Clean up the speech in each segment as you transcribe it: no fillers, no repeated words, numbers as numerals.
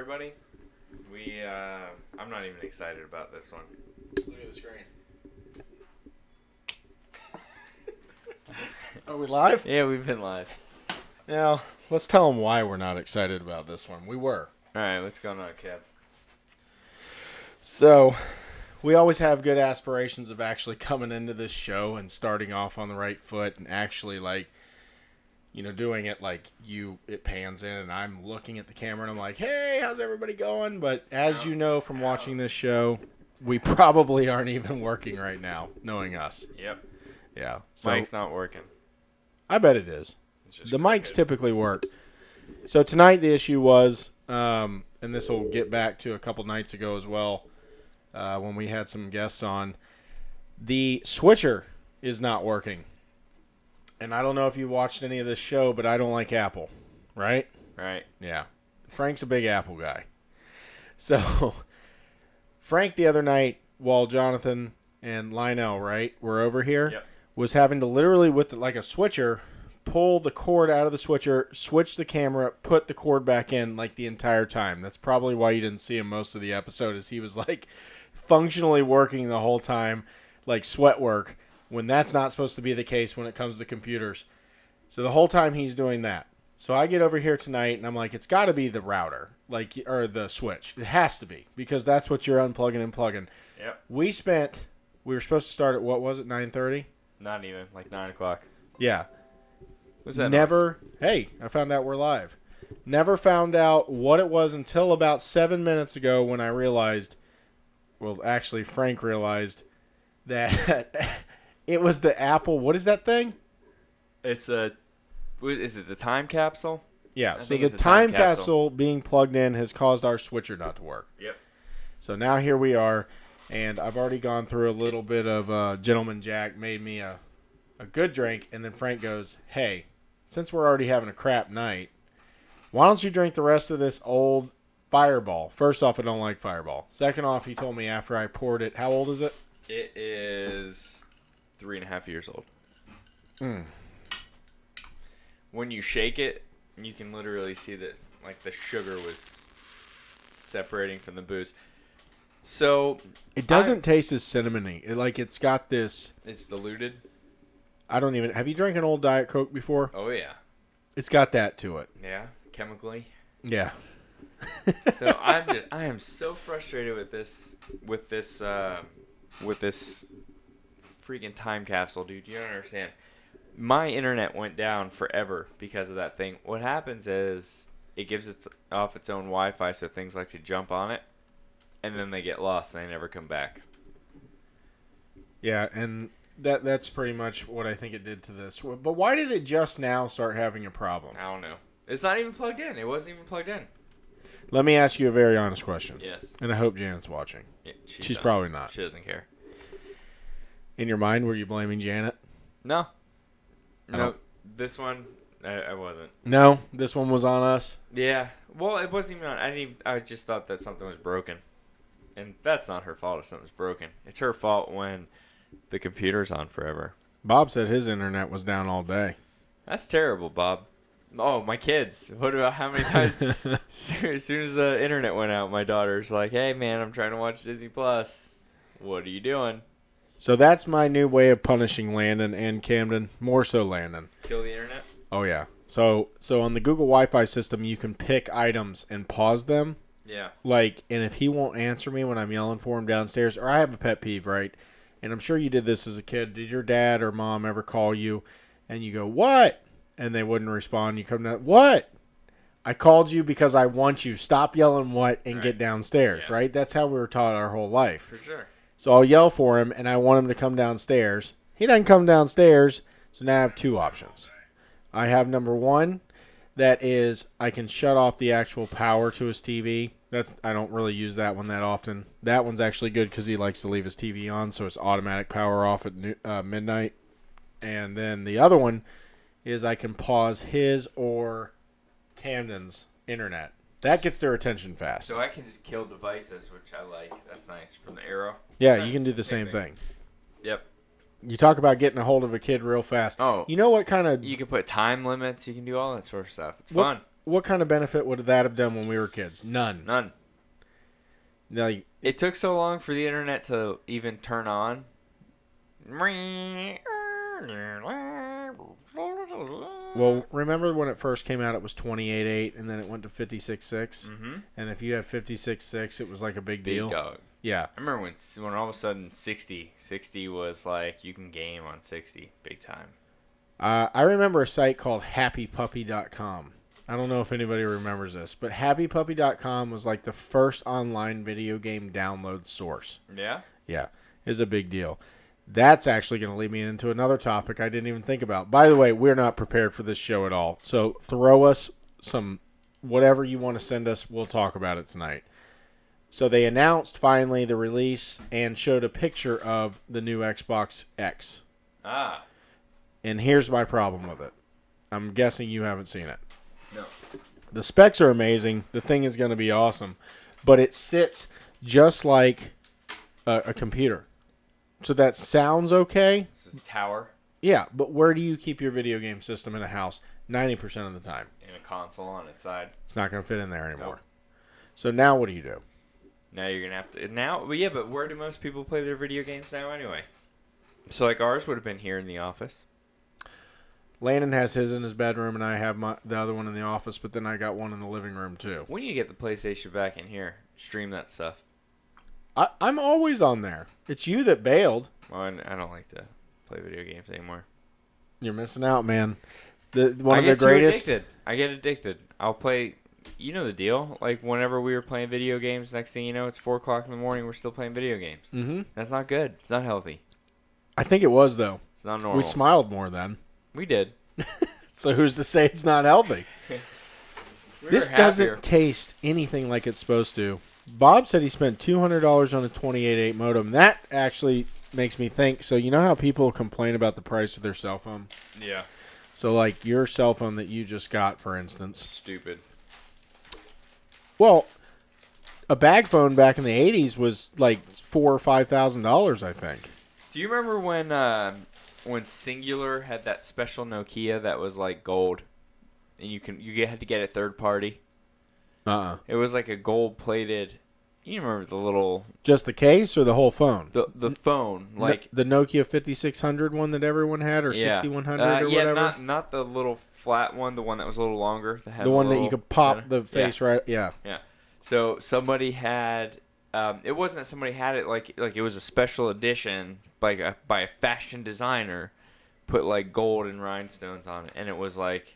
everybody. I'm not even excited about this one. Look at the screen. Are we live? Yeah, we've been live. Now, let's tell them why we're not excited about this one. We were. All right, what's going on, Kev? So, we always have good aspirations of actually coming into this show and starting off on the right foot and actually, doing it like it pans in and I'm looking at the camera and I'm like, hey, how's everybody going? But as you know from watching this show, we probably aren't even working right now, knowing us. Yep. Yeah. So, Mike's not working. I bet it is. The mics typically work. So tonight the issue was, and this will get back to a couple nights ago as well, when we had some guests on, the switcher is not working. And I don't know if you watched any of this show, but I don't like Apple, right? Right. Yeah. Frank's a big Apple guy. So Frank the other night, while Jonathan and Lionel, right, were over here, Yep. was having to literally, with like a switcher, pull the cord out of the switcher, switch the camera, put the cord back in like the entire time. That's probably why you didn't see him most of the episode, is he was like functionally working the whole time, like sweat work, when that's not supposed to be the case when it comes to computers. So the whole time he's doing that. So I get over here tonight and I'm like, it's got to be the router, or the switch. It has to be, because that's what you're unplugging and plugging. Yep. We were supposed to start at, what was it, 9:30? Not even, like 9 o'clock. Yeah. What's that Never. Hey, I found out we're live. Never found out what it was until about 7 minutes ago when I realized, well, actually Frank realized that it was the Apple. What is that thing? Is it the time capsule? Yeah, I so think the it's a time time capsule. capsule being plugged in has caused our switcher not to work. Yep. So now here we are, and I've already gone through a little bit of Gentleman Jack, made me a good drink, and then Frank goes, hey, since we're already having a crap night, why don't you drink the rest of this old Fireball? First off, I don't like Fireball. Second off, he told me after I poured it, how old is it? It is 3.5 years old. When you shake it, you can literally see that like the sugar was separating from the booze. So It doesn't taste as cinnamony. It's got this. It's diluted. Have you drank an old Diet Coke before? Oh yeah. It's got that to it. Yeah, chemically. Yeah. So I am so frustrated with this freaking time capsule, dude. You don't understand. My internet went down forever because of that thing. What happens is it gives off its own Wi-Fi, so things like to jump on it, and then they get lost and they never come back. Yeah, and that's pretty much what I think it did to this. But why did it just now start having a problem? I don't know. It's not even plugged in. It wasn't even plugged in. Let me ask you a very honest question. Yes. And I hope Janet's watching. Yeah, She's probably not. She doesn't care. In your mind, were you blaming Janet? No. I No. don't- This one, I wasn't. No, this one was on us. Yeah. Well, it wasn't even on. I just thought that something was broken. And that's not her fault if something's broken. It's her fault when the computer's on forever. Bob said his internet was down all day. That's terrible, Bob. Oh, my kids. What about how many times? As soon as the internet went out, my daughter's like, hey, man, I'm trying to watch Disney Plus. What are you doing? So that's my new way of punishing Landon and Camden. More so Landon. Kill the internet? Oh, yeah. So on the Google Wi-Fi system, you can pick items and pause them. Yeah. And if he won't answer me when I'm yelling for him downstairs, or I have a pet peeve, right? And I'm sure you did this as a kid. Did your dad or mom ever call you and you go, what? And they wouldn't respond. You come down, what? I called you because I want you. Stop yelling what and get downstairs, Yeah. right? That's how we were taught our whole life. For sure. So I'll yell for him, and I want him to come downstairs. He doesn't come downstairs, so now I have two options. I have number one, that is I can shut off the actual power to his TV. I don't really use that one that often. That one's actually good because he likes to leave his TV on, so it's automatic power off at midnight. And then the other one is I can pause his or Camden's internet. That gets their attention fast. So I can just kill devices, which I like. That's nice. From the arrow. Yeah, Nice. you can do the same thing. Yep. You talk about getting a hold of a kid real fast. Oh. You know what kind of... You can put time limits. You can do all that sort of stuff. It's fun. what kind of benefit would that have done when we were kids? None. None. Like, It took so long for the internet to even turn on. well, remember when it first came out, it was 28.8, and then it went to 56.6. Mm-hmm. And if you had 56.6, it was like a big deal. Big dog. Yeah. I remember when all of a sudden 60 was like you can game on 60 big time. I remember a site called HappyPuppy.com. I don't know if anybody remembers this, but HappyPuppy.com was like the first online video game download source. Yeah? Yeah, it's a big deal. That's actually going to lead me into another topic I didn't even think about. By the way, we're not prepared for this show at all. So throw us some, whatever you want to send us, we'll talk about it tonight. So they announced finally the release and showed a picture of the new Xbox X. Ah. And here's my problem with it. I'm guessing you haven't seen it. No. The specs are amazing. The thing is going to be awesome. But it sits just like a computer. So that sounds okay. This is a tower Yeah, but where do you keep your video game system in a house 90% of the time? and a console on its side. It's not going to fit in there anymore. Nope. So now what do you do? Now you're gonna have to well, yeah, but where do most people play their video games now anyway? So like ours would have been here in the office. Landon has his in his bedroom, and I have the other one in the office, but then I got one in the living room, too. We need to get the PlayStation back in here. Stream that stuff. I'm always on there. It's you that bailed. Well, I don't like to play video games anymore. You're missing out, man. One I of the get too greatest. addicted. I get addicted. I'll play. You know the deal. Like whenever we were playing video games, next thing you know, it's 4 o'clock in the morning. We're still playing video games. Mm-hmm. That's not good. It's not healthy. I think it was, though. It's not normal. We smiled more then. We did. So who's to say it's not healthy? We This were happier. doesn't taste anything like it's supposed to. Bob said he spent $200 on a 28.8 modem. That actually makes me think. So you know how people complain about the price of their cell phone? Yeah. So like your cell phone that you just got, for instance. Stupid. Well, a bag phone back in the 80s was like $4,000 or $5,000, I think. Do you remember when Singular had that special Nokia that was like gold, and you had to get it third party? It was like a gold plated. You remember the little Just the case or the whole phone? the phone like the Nokia 5600 one that everyone had, or yeah. 6100 or yeah, whatever. not the little flat one, the one that was a little longer. That had The a one that little- you could pop the face right. Yeah. Yeah. So somebody had. It wasn't that somebody had it like it was a special edition by a fashion designer, put like gold and rhinestones on it, and it was like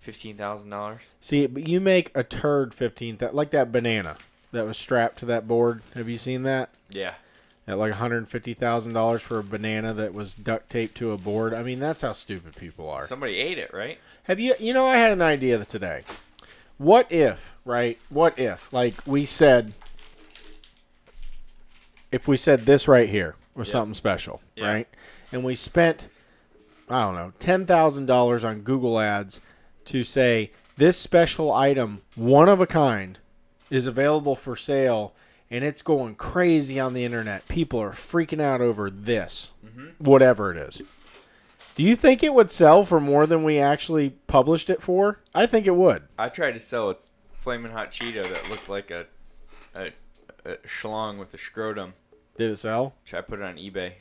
$15,000. See, but you make a turd 15,000, like that banana that was strapped to that board. Have you seen that? Yeah. At like $150,000 for a banana that was duct taped to a board. I mean, that's how stupid people are. Somebody ate it, right? Have you? You know, I had an idea today. What if, right? What if, like we said, if we said this right here was Yeah. something special, Yeah. right? And we spent, I don't know, $10,000 on Google Ads to say this special item, one of a kind, is available for sale, and it's going crazy on the internet. People are freaking out over this, whatever it is. Do you think it would sell for more than we actually published it for? I think it would. I tried to sell a flaming hot Cheeto that looked like a schlong with a scrotum. Did it sell? I put it on eBay.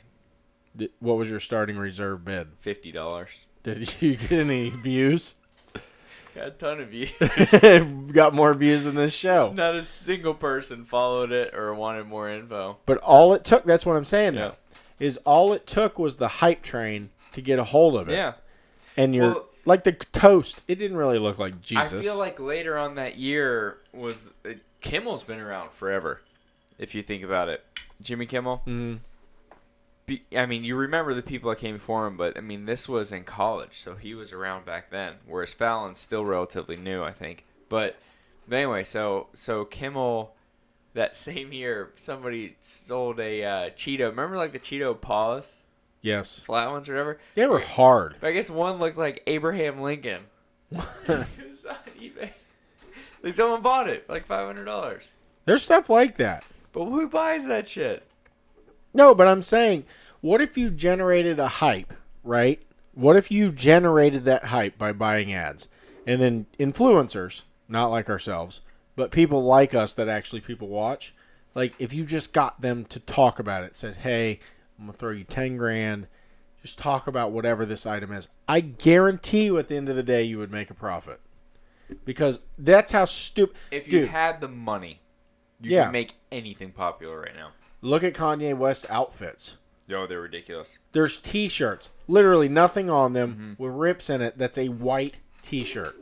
What was your starting reserve bid? $50. Did you get any views? Got a ton of views. Got more views than this show. Not a single person followed it or wanted more info. But all it took, that's what I'm saying Yeah. though, is all it took was the hype train to get a hold of it. Yeah. And you're, Well- like the toast, it didn't really look like Jesus. I feel like later on that year was Kimmel's been around forever, if you think about it. Jimmy Kimmel. Mhm. I mean, you remember the people that came before him, but I mean, this was in college, so he was around back then. Whereas Fallon's still relatively new, I think. But anyway, so Kimmel, that same year, somebody sold a Cheeto. Remember, like the Cheeto paws, Yes. flat ones or whatever. They were hard. But I guess one looked like Abraham Lincoln. It was on eBay. Like someone bought it for like $500. There's stuff like that. But who buys that shit? No, but I'm saying, what if you generated a hype, right? What if you generated that hype by buying ads? And then influencers, not like ourselves, but people like us that actually people watch. Like, if you just got them to talk about it, said, hey, I'm going to throw you 10 grand, just talk about whatever this item is. I guarantee you at the end of the day you would make a profit. Because that's how stupid... If you had the money, you could make anything popular right now. Look at Kanye West's outfits. Yo, they're ridiculous. There's T-shirts, literally nothing on them, with rips in it. That's a white T-shirt,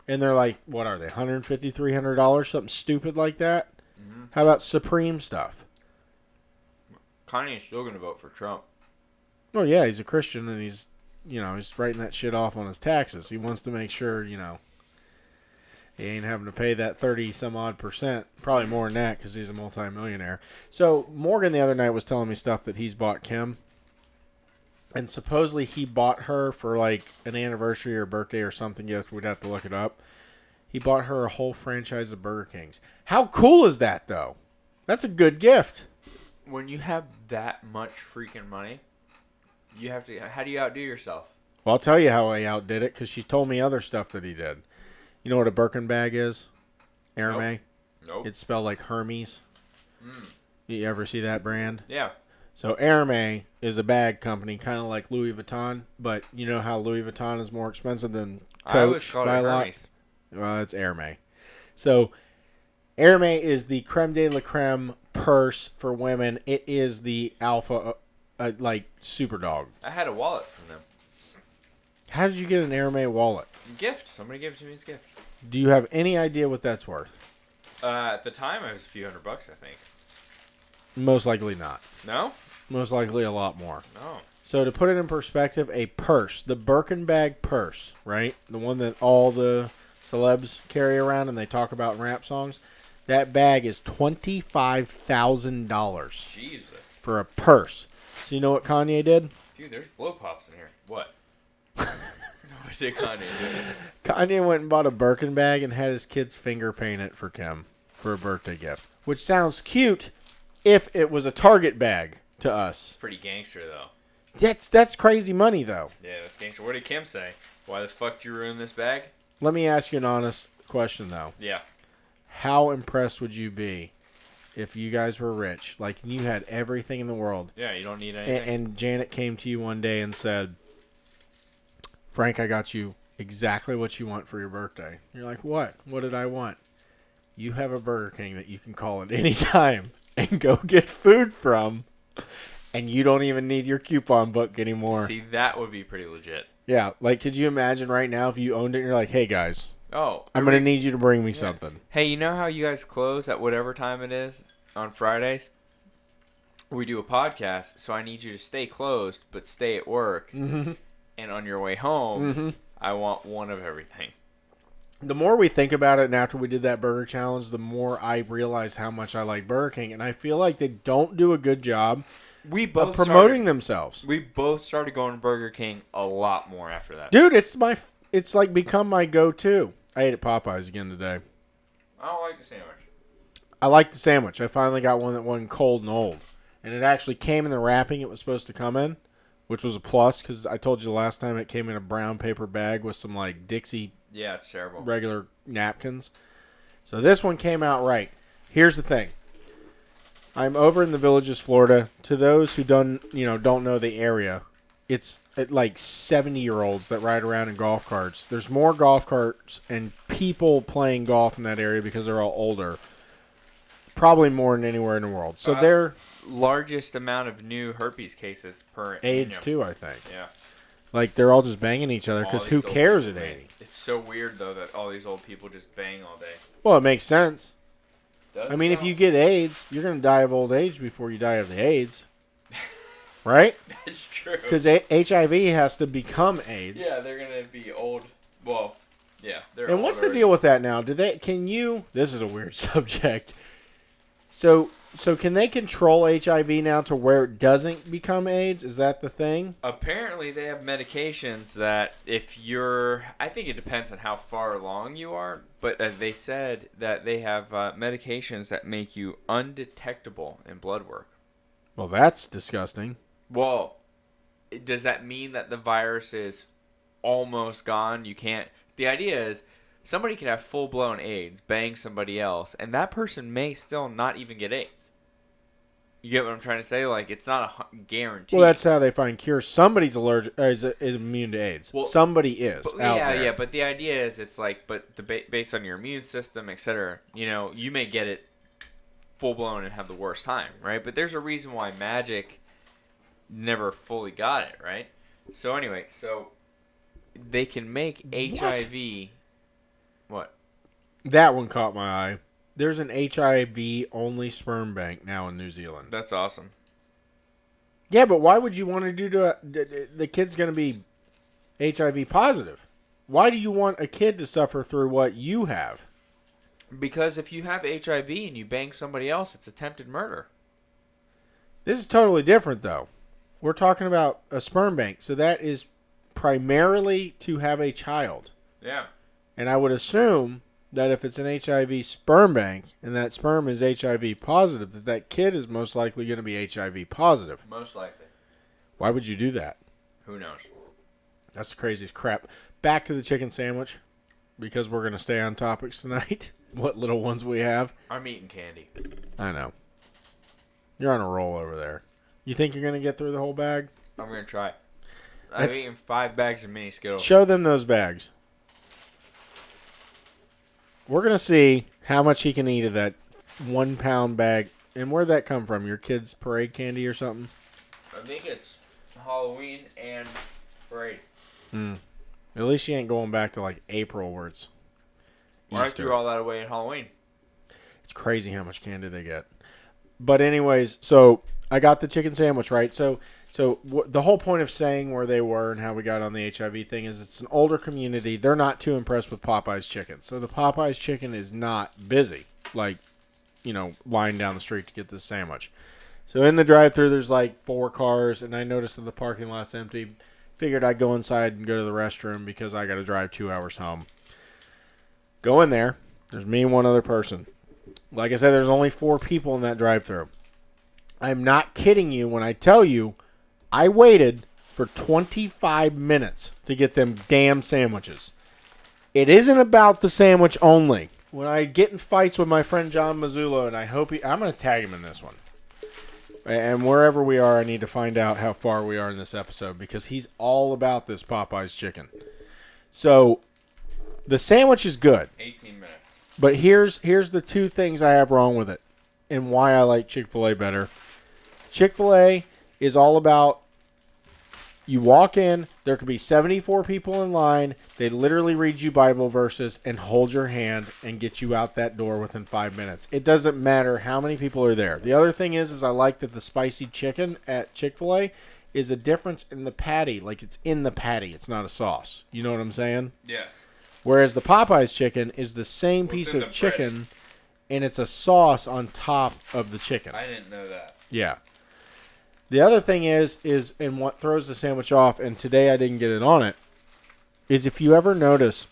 and they're like, what are they? $150, $300, something stupid like that. Mm-hmm. How about Supreme stuff? Kanye's still gonna vote for Trump. Oh yeah, he's a Christian, and he's writing that shit off on his taxes. He wants to make sure he ain't having to pay that 30 some odd %, probably more than that because he's a multimillionaire. So Morgan the other night was telling me stuff that he's bought Kim, and supposedly he bought her for like an anniversary or birthday or something. Yes, we'd have to look it up. He bought her a whole franchise of Burger Kings. How cool is that, though? That's a good gift. When you have that much freaking money, you have to. How do you outdo yourself? Well, I'll tell you how I outdid it because she told me other stuff that he did. You know what a Birkin bag is? Hermes? Nope. It's spelled like Hermes. You ever see that brand? Yeah. So Hermes is a bag company, kind of like Louis Vuitton, but you know how Louis Vuitton is more expensive than Coach? I always called it Hermes. Well, it's Hermes. So Hermes is the creme de la creme purse for women. It is the alpha, like super dog. I had a wallet from them. How did you get an Hermes wallet? Gift. Somebody gave it to me as a gift. Do you have any idea what that's worth? At the time, it was a few $100, I think. Most likely not. No? Most likely a lot more. No. So to put it in perspective, a purse, the Birkin bag purse, right? The one that all the celebs carry around and they talk about in rap songs. That bag is $25,000. Jesus. For a purse. So you know what Kanye did? Dude, there's blow pops in here. What? What did Kanye do? Kanye went and bought a Birkin bag and had his kids finger paint it for Kim for a birthday gift. Which sounds cute if it was a Target bag to us. Pretty gangster, though. That's crazy money, though. Yeah, that's gangster. What did Kim say? Why the fuck did you ruin this bag? Let me ask you an honest question, though. Yeah. How impressed would you be if you guys were rich? Like, you had everything in the world. Yeah, you don't need anything. And Janet came to you one day and said, Frank, I got you exactly what you want for your birthday. You're like, what? What did I want? You have a Burger King that you can call at any time and go get food from, and you don't even need your coupon book anymore. See, that would be pretty legit. Yeah, like, could you imagine right now if you owned it and you're like, hey, guys, I'm going to need you to bring me something. Hey, you know how you guys close at whatever time it is on Fridays? We do a podcast, so I need you to stay closed, but stay at work. Mm-hmm. And on your way home, I want one of everything. The more we think about it, and after we did that burger challenge, the more I realize how much I like Burger King. And I feel like they don't do a good job of promoting themselves. We both started going to Burger King a lot more after that. Dude, it's like become my go-to. I ate at Popeyes again today. I don't like the sandwich. I like the sandwich. I finally got one that wasn't cold and old. And it actually came in the wrapping it was supposed to come in, which was a plus because I told you the last time it came in a brown paper bag with some like Dixie it's terrible. Regular napkins. So this one came out right. Here's the thing. I'm over in the Villages, Florida. To those who don't know the area, it's like 70-year-olds that ride around in golf carts. There's more golf carts and people playing golf in that area because they're all older. Probably more than anywhere in the world. So they're largest amount of new herpes cases per AIDS too, I think. Yeah. Like they're all just banging each other because who cares at 80? It's so weird though that all these old people just bang all day. Well, it makes sense. Does I mean, if you get AIDS, you're going to die of old age before you die of the AIDS. Right? That's true. Because HIV has to become AIDS. Yeah, they're going to be old. Well, yeah. And what's the deal with that now? This is a weird subject. So can they control HIV now to where it doesn't become AIDS? Is that the thing? Apparently, they have medications that I think it depends on how far along you are, but they said that they have medications that make you undetectable in blood work. Well, that's disgusting. Well, does that mean that the virus is almost gone? You can't the idea is somebody could have full blown AIDS, bang somebody else, and that person may still not even get AIDS. You get what I'm trying to say? Like, it's not a guarantee. Well, that's how they find cures. Somebody's allergic, is immune to AIDS. Well, somebody is. But, out there. yeah. But the idea is, it's like, based on your immune system, etc. You know, you may get it full blown and have the worst time, right? But there's a reason why Magic never fully got it, right? So anyway, they can make HIV. What? That one caught my eye. There's an HIV only sperm bank now in New Zealand. That's awesome. Yeah, but why would you want to do the kid's going to be HIV positive? Why do you want a kid to suffer through what you have? Because if you have HIV and you bang somebody else, it's attempted murder. This is totally different, though. We're talking about a sperm bank, so that is primarily to have a child. Yeah. And I would assume that if it's an HIV sperm bank and that sperm is HIV positive, that kid is most likely going to be HIV positive. Most likely. Why would you do that? Who knows? That's the craziest crap. Back to the chicken sandwich, because we're going to stay on topics tonight. What little ones we have. I'm eating candy. I know. You're on a roll over there. You think you're going to get through the whole bag? I'm going to try. I've eaten 5 bags of mini Skittles. Show them those bags. We're going to see how much he can eat of that 1 pound bag. And where'd that come from? Your kid's parade candy or something? I think it's Halloween and parade. At least she ain't going back to like April where it's I Easter. threw all that away at Halloween. It's crazy how much candy they get. But anyways, so I got the chicken sandwich, right? So the whole point of saying where they were and how we got on the HIV thing is it's an older community. They're not too impressed with Popeye's chicken. So the Popeye's chicken is not busy, like, lying down the street to get this sandwich. So in the drive-thru, there's like 4 cars, and I noticed that the parking lot's empty. Figured I'd go inside and go to the restroom because I got to drive 2 hours home. Go in there. There's me and one other person. Like I said, there's only 4 people in that drive-thru. I'm not kidding you when I tell you I waited for 25 minutes to get them damn sandwiches. It isn't about the sandwich only. When I get in fights with my friend John Mazzullo, and I'm going to tag him in this one. And wherever we are, I need to find out how far we are in this episode because he's all about this Popeye's chicken. So, the sandwich is good. 18 minutes. But here's the 2 things I have wrong with it and why I like Chick-fil-A better. Chick-fil-A is all about you walk in, there could be 74 people in line, they literally read you Bible verses and hold your hand and get you out that door within 5 minutes. It doesn't matter how many people are there. The other thing is I like that the spicy chicken at Chick-fil-A is a difference in the patty. Like, it's in the patty. It's not a sauce. You know what I'm saying? Yes. Whereas the Popeye's chicken is the same piece of chicken, and it's a sauce on top of the chicken. I didn't know that. Yeah. The other thing is and what throws the sandwich off, and today I didn't get it on it, is if you ever notice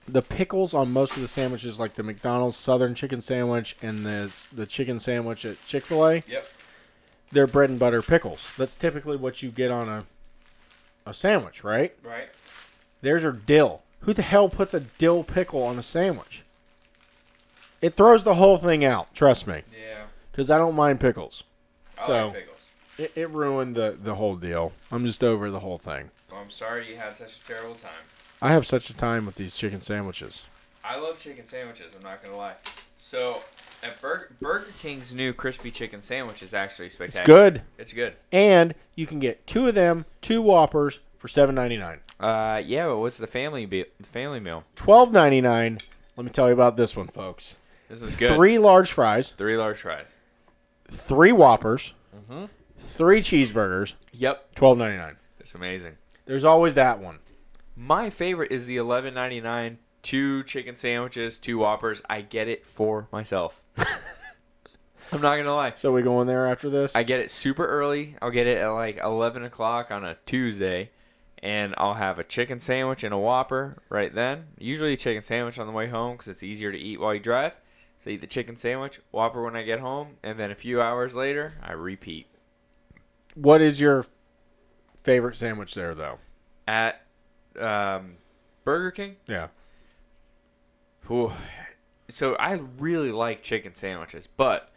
the pickles on most of the sandwiches, like the McDonald's Southern Chicken Sandwich and the chicken sandwich at Chick-fil-A, Yep. they're bread and butter pickles. That's typically what you get on a sandwich, right? Right. There's your dill. Who the hell puts a dill pickle on a sandwich? It throws the whole thing out, trust me. Yeah. Because I don't mind pickles. I So like pickles. it ruined the whole deal. I'm just over the whole thing. Well, I'm sorry you had such a terrible time. I have such a time with these chicken sandwiches. I love chicken sandwiches, I'm not going to lie. So, at Burger King's new crispy chicken sandwich is actually It's spectacular. good. It's good. And you can get 2 of them, 2 Whoppers for $7.99. Yeah, but what's the family meal? $12.99. Let me tell you about this one, folks. This is good. 3 large fries, 3 large fries. 3 Whoppers, Mm-hmm. 3 cheeseburgers, Yep. $12.99. It's amazing. There's always that one. My favorite is the $11.99, 2 chicken sandwiches, 2 Whoppers. I get it for myself. I'm not going to lie. So we go in there after this? I get it super early. I'll get it at like 11 o'clock on a Tuesday, and I'll have a chicken sandwich and a Whopper right then. Usually a chicken sandwich on the way home because it's easier to eat while you drive. So I eat the chicken sandwich, Whopper when I get home, and then a few hours later, I repeat. What is your favorite sandwich there, though? At Burger King? Yeah. Ooh. So I really like chicken sandwiches, but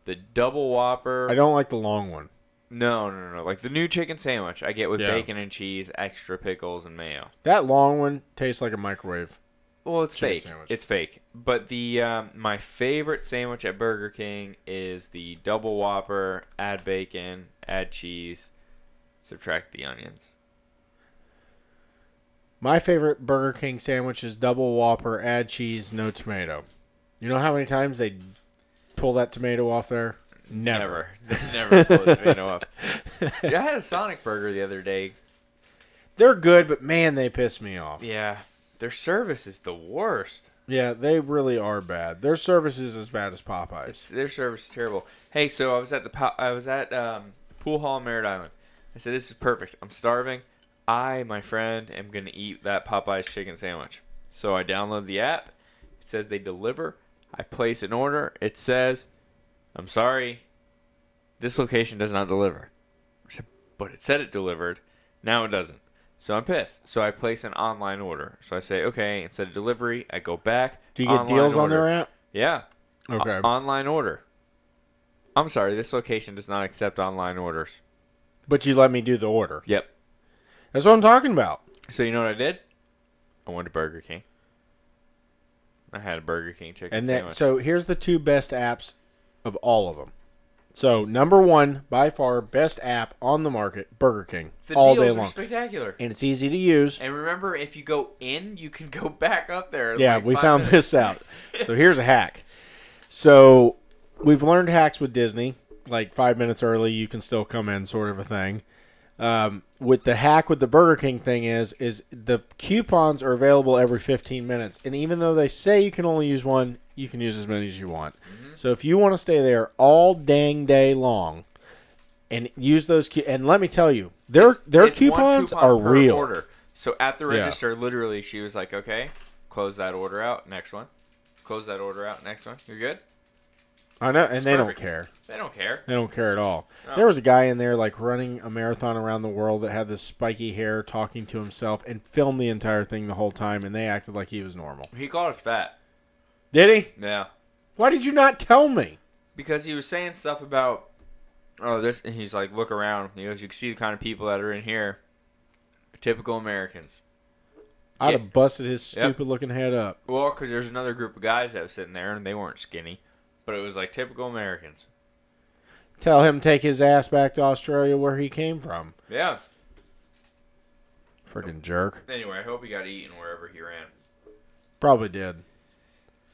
the double Whopper. I don't like the long one. No. Like the new chicken sandwich, I get with Yeah. bacon and cheese, extra pickles, and mayo. That long one tastes like a microwave. Well, it's Chicken fake. sandwich. It's fake. But the my favorite sandwich at Burger King is the double Whopper. Add bacon, add cheese, subtract the onions. My favorite Burger King sandwich is double Whopper, add cheese, no tomato. You know how many times they pull that tomato off there? Never. Never pull the tomato off. Yeah, I had a Sonic burger the other day. They're good, but man, they piss me off. Yeah, their service is the worst. Yeah, they really are bad. Their service is as bad as Popeyes. Their service is terrible. Hey, so I was at Pool Hall in Merritt Island. I said, this is perfect. I'm starving. My friend, am going to eat that Popeye's chicken sandwich. So I download the app. It says they deliver. I place an order. It says, I'm sorry, this location does not deliver. I said, but it said it delivered. Now it doesn't. So I'm pissed. So I place an online order. So I say, okay, instead of delivery, I go back. Do you get deals on their app? Yeah. Okay. Online order. I'm sorry, this location does not accept online orders. But you let me do the order. Yep. That's what I'm talking about. So you know what I did? I went to Burger King. I had a Burger King chicken sandwich. So here's the two best apps of all of them. So number one, by far, best app on the market, Burger King, The all day deals long. are spectacular. And it's easy to use. And remember, if you go in, you can go back up there. In Yeah, like we 5 found minutes. this out. So here's a hack. So we've learned hacks with Disney, like 5 minutes early, you can still come in, sort of a thing. With the hack with the Burger King thing is the coupons are available every 15 minutes. And even though they say you can only use one, you can use as many as you want. Mm-hmm. So if you want to stay there all dang day long and use those, and let me tell you, their It's coupons one coupon are per real. Order. So at the Yeah. register, literally, she was like, okay, close that order out, next one. Close that order out, next one. You're good? I know, and they perfect. don't care. They don't care. They don't care at all. No. There was a guy in there like running a marathon around the world that had this spiky hair talking to himself and filmed the entire thing the whole time, and they acted like he was normal. He called us fat. Did he? Yeah. Why did you not tell me? Because he was saying stuff about, this, and he's like, look around. He goes, you can see the kind of people that are in here. Typical Americans. I'd Yeah. have busted his stupid-looking head up. Well, because there's another group of guys that was sitting there, and they weren't skinny. But it was like typical Americans. Tell him to take his ass back to Australia where he came from. Yeah. Freaking jerk. Anyway, I hope he got eaten wherever he ran. Probably did.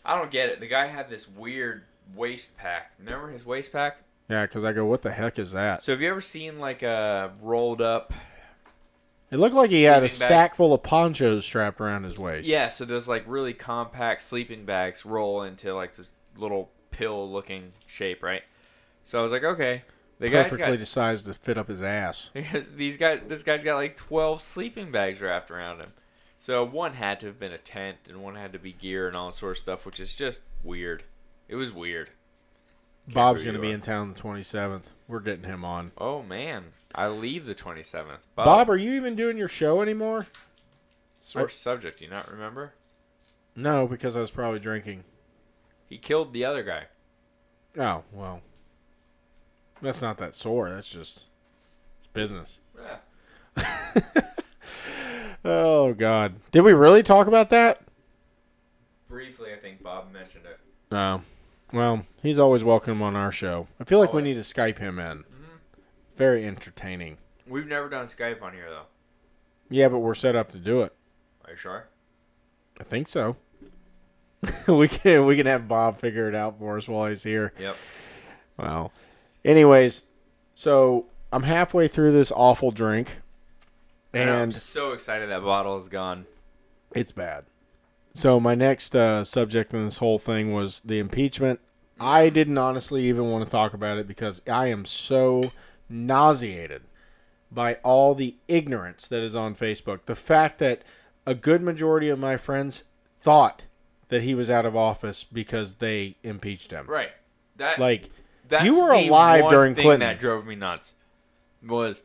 I don't get it. The guy had this weird waist pack. Remember his waist pack? Yeah, because I go, what the heck is that? So have you ever seen like a rolled up? It looked like he had a sleeping bag? sack full of ponchos strapped around his waist. Yeah, so those like really compact sleeping bags roll into like this little pill-looking shape, right? So I was like, okay, the guy's Perfectly got sized to fit up his ass. because this guy's got like 12 sleeping bags wrapped around him. So one had to have been a tent, and one had to be gear and all that sort of stuff, which is just weird. It was weird. Bob's who going to you be are. in town the 27th. We're getting him on. Oh man, I leave the 27th. Bob, are you even doing your show anymore? Source subject, do you not remember? No, because I was probably drinking. He killed the other guy. Oh, well. That's not that sore. That's just it's business. Yeah. Oh, God. Did we really talk about that? Briefly, I think Bob mentioned it. No. Well, he's always welcome on our show. I feel like we Always. need to Skype him in. Mm-hmm. Very entertaining. We've never done Skype on here, though. Yeah, but we're set up to do it. Are you sure? I think so. we can have Bob figure it out for us while he's here. Yep. Wow. Anyways, so I'm halfway through this awful drink, And I'm and so excited that bottle is gone. it's bad. So my next subject in this whole thing was the impeachment. I didn't honestly even want to talk about it because I am so nauseated by all the ignorance that is on Facebook. The fact that a good majority of my friends thought that he was out of office because they impeached him. Right. That Like, that's you were the alive one during thing Clinton. that drove me nuts. Was,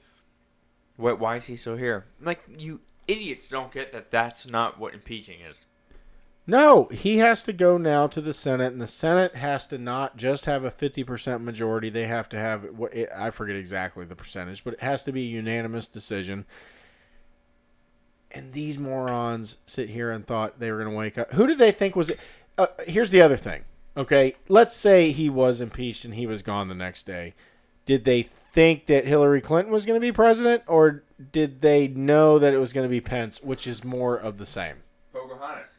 why is he still here? Like idiots don't get that that's not what impeaching is. No, he has to go now to the Senate, and the Senate has to not just have a 50% majority. They have to have, I forget exactly the percentage, but it has to be a unanimous decision. And these morons sit here and thought they were going to wake up. Who did they think was it? Here's the other thing. Okay, let's say he was impeached and he was gone the next day. Did they think that Hillary Clinton was going to be president, or did they know that it was going to be Pence, which is more of the same? Pocahontas.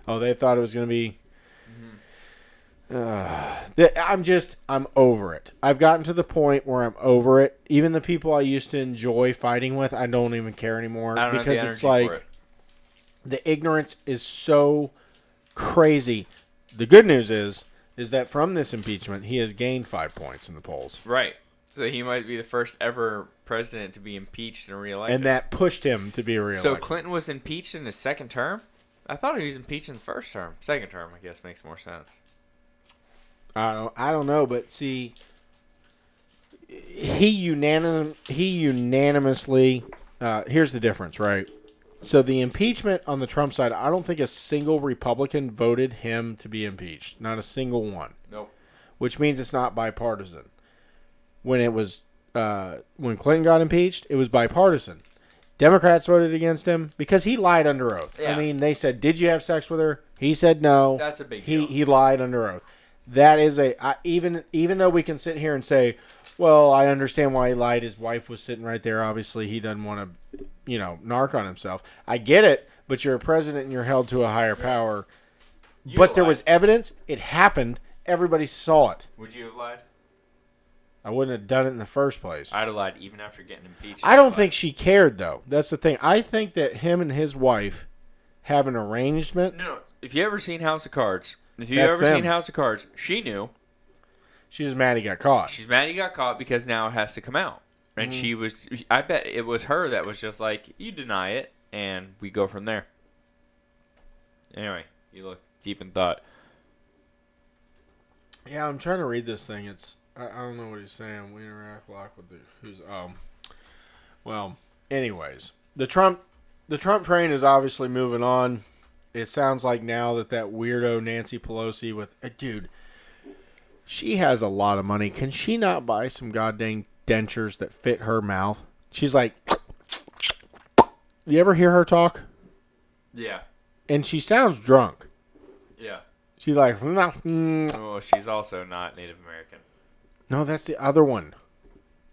Oh, they thought it was going to be... I'm over it. I've gotten to the point where I'm over it. Even the people I used to enjoy fighting with, I don't even care anymore. I don't have the energy it's like for it. the ignorance is so crazy. The good news is that from this impeachment, he has gained 5 points in the polls. Right. So he might be the first ever president to be impeached and reelected. And that pushed him to be reelected. So Clinton was impeached in his second term? I thought he was impeached in the first term. Second term, I guess, makes more sense. I don't know, but see, he unanimously. Here's the difference, right? So the impeachment on the Trump side, I don't think a single Republican voted him to be impeached. Not a single one. Nope. Which means it's not bipartisan. When it was when Clinton got impeached, it was bipartisan. Democrats voted against him because he lied under oath. Yeah. I mean, they said, "Did you have sex with her?" He said no. That's a big deal. He lied under oath. That is even though we can sit here and say, well, I understand why he lied. His wife was sitting right there. Obviously, he doesn't want to, narc on himself. I get it, but you're a president and you're held to a higher power. But there was evidence. It happened. Everybody saw it. Would you have lied? I wouldn't have done it in the first place. I'd have lied even after getting impeached. I don't think she cared, though. That's the thing. I think that him and his wife have an arrangement. No. If you ever seen House of Cards, she knew. She's just mad he got caught. She's mad he got caught because now it has to come out. And she was, I bet it was her that was just like, you deny it, and we go from there. Anyway, you look deep in thought. Yeah, I'm trying to read this thing. I don't know what he's saying. We interact lock with well, anyways, the Trump train is obviously moving on. It sounds like now that weirdo Nancy Pelosi dude, she has a lot of money. Can she not buy some goddamn dentures that fit her mouth? She's like, you ever hear her talk? Yeah. And she sounds drunk. Yeah. She's like, Oh, she's also not Native American. No, that's the other one.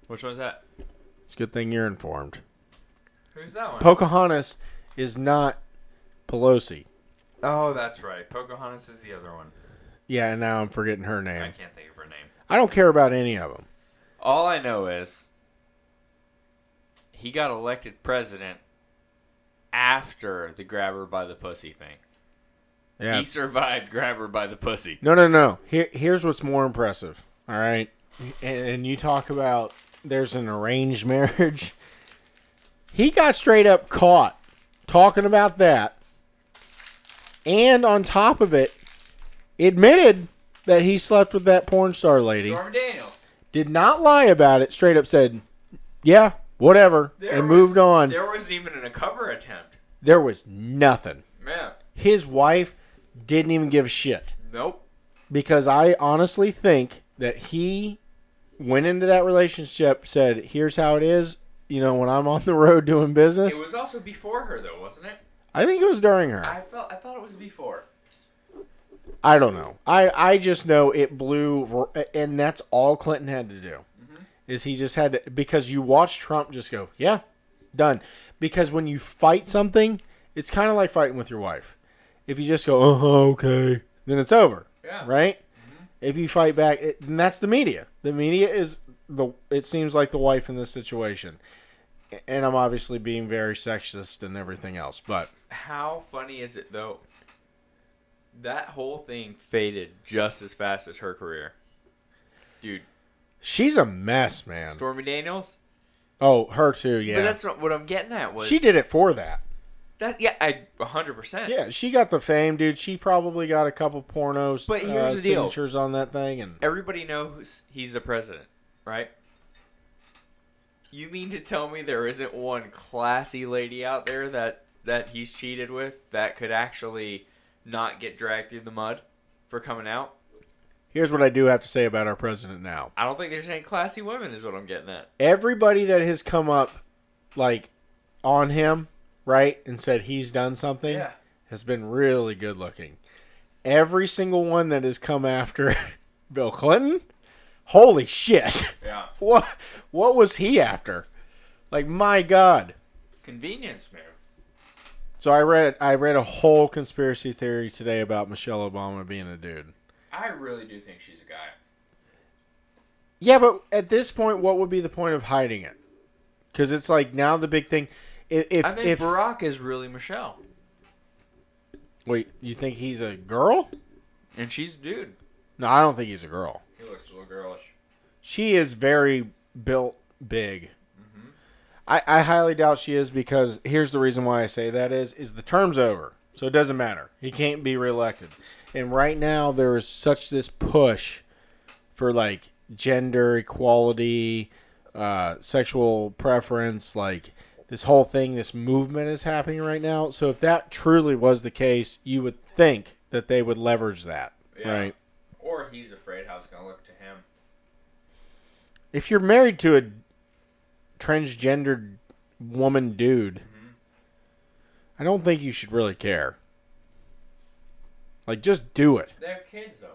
Which one's that? It's a good thing you're informed. Who's that one? Pocahontas is not Pelosi. Oh, that's right. Pocahontas is the other one. Yeah, and now I'm forgetting her name. I can't think of her name. I don't care about any of them. All I know is he got elected president after the grab her by the pussy thing. Yeah. He survived grab her by the pussy. No. Here's what's more impressive. All right. And you talk about there's an arranged marriage. He got straight up caught talking about that. And on top of it, admitted that he slept with that porn star lady. Stormy Daniels. Did not lie about it. Straight up said, yeah, whatever. Moved on. There wasn't even a cover attempt. There was nothing. Man. His wife didn't even give a shit. Nope. Because I honestly think that he went into that relationship, said, here's how it is, when I'm on the road doing business. It was also before her, though, wasn't it? I think it was during her. I thought it was before. I don't know. I just know it blew, and that's all Clinton had to do. Mm-hmm. Is he just had to, because you watch Trump just go, yeah, done. Because when you fight something, it's kind of like fighting with your wife. If you just go, okay, then it's over. Yeah. Right? Mm-hmm. If you fight back, then that's the media. The media is it seems like the wife in this situation. And I'm obviously being very sexist and everything else, but how funny is it though? That whole thing faded just as fast as her career. Dude. She's a mess, man. Stormy Daniels? Oh, her too, yeah. But that's what I'm getting at was... She did it for that. 100%. Yeah, she got the fame, dude. She probably got a couple pornos, but here's the deal. Signatures on that thing. And everybody knows he's the president, right? You mean to tell me there isn't one classy lady out there that he's cheated with that could actually not get dragged through the mud for coming out? Here's what I do have to say about our president now. I don't think there's any classy women, is what I'm getting at. Everybody that has come up, like, on him, right, and said he's done something, Yeah. has been really good looking. Every single one that has come after Bill Clinton, holy shit. Yeah. What was he after? Like, my God. Convenience, man. So I read a whole conspiracy theory today about Michelle Obama being a dude. I really do think she's a guy. Yeah, but at this point, what would be the point of hiding it? Because it's like now the big thing. I think Barack is really Michelle. Wait, you think he's a girl? And she's a dude. No, I don't think he's a girl. He looks a little girlish. She is very built big. Mm-hmm. I highly doubt she is because here's the reason why I say that is the term's over. So it doesn't matter. He can't be reelected. And right now there is such this push for like gender equality, sexual preference, like this whole thing, this movement is happening right now. So if that truly was the case, you would think that they would leverage that, right? Or he's afraid how it's going to look to him. If you're married to a transgendered woman dude, I don't think you should really care. Like, just do it. They have kids, though.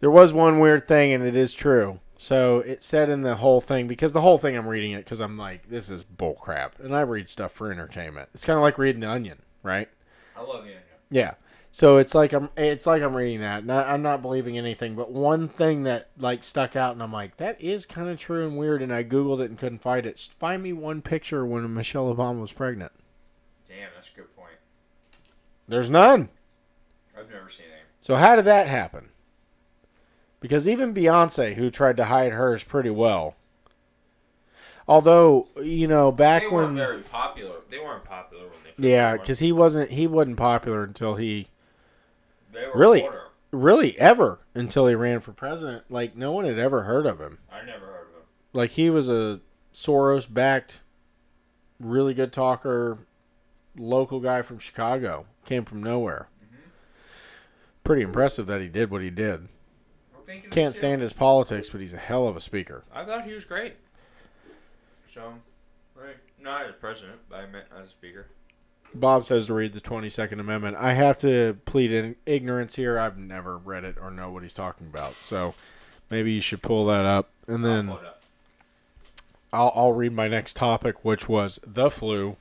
There was one weird thing, and it is true. So it said in the whole thing, because the whole thing I'm reading it because I'm like, this is bull crap. And I read stuff for entertainment. It's kind of like reading The Onion, right? I love The Onion. Yeah. So it's like I'm reading that. And I'm not believing anything. But one thing that like stuck out, and I'm like, that is kind of true and weird. And I Googled it and couldn't find it. Find me one picture when Michelle Obama was pregnant. Damn, that's a good point. There's none. I've never seen any. So how did that happen? Because even Beyonce, who tried to hide hers pretty well, although back they when weren't very popular, they weren't popular when they first yeah, because he wasn't popular until he they were really ever until he ran for president. Like no one had ever heard of him. I never heard of him. Like he was a Soros-backed, really good talker, local guy from Chicago. Came from nowhere. Mm-hmm. Pretty impressive that he did what he did. Can't stand his politics, but he's a hell of a speaker. I thought he was great. So, not as president, but I meant as a speaker. Bob says to read the 22nd Amendment. I have to plead in ignorance here. I've never read it or know what he's talking about. So, maybe you should pull that up. And then I'll read my next topic, which was the flu.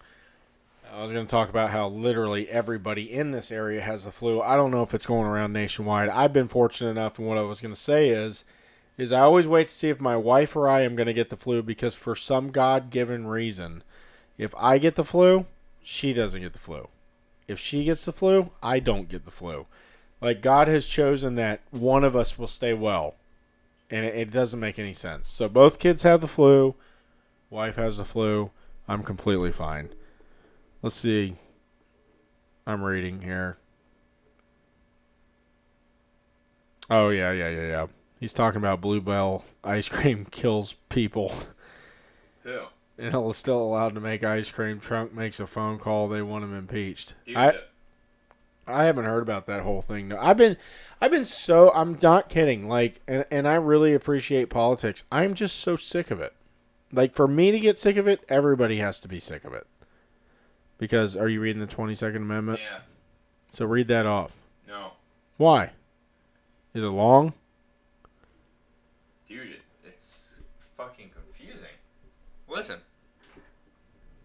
I was going to talk about how literally everybody in this area has the flu. I don't know if it's going around nationwide. I've been fortunate enough, and what I was going to say is I always wait to see if my wife or I am going to get the flu because for some God-given reason, if I get the flu, she doesn't get the flu. If she gets the flu, I don't get the flu. Like God has chosen that one of us will stay well, and it doesn't make any sense. So both kids have the flu. Wife has the flu. I'm completely fine. Let's see. I'm reading here. Oh, yeah. He's talking about Bluebell ice cream kills people. Who? And he's still allowed to make ice cream. Trump makes a phone call. They want him impeached. Dude, I haven't heard about that whole thing. No, I'm not kidding. Like, and I really appreciate politics. I'm just so sick of it. Like, for me to get sick of it, everybody has to be sick of it. Because, are you reading the 22nd Amendment? Yeah. So read that off. No. Why? Is it long? Dude, it's fucking confusing. Listen.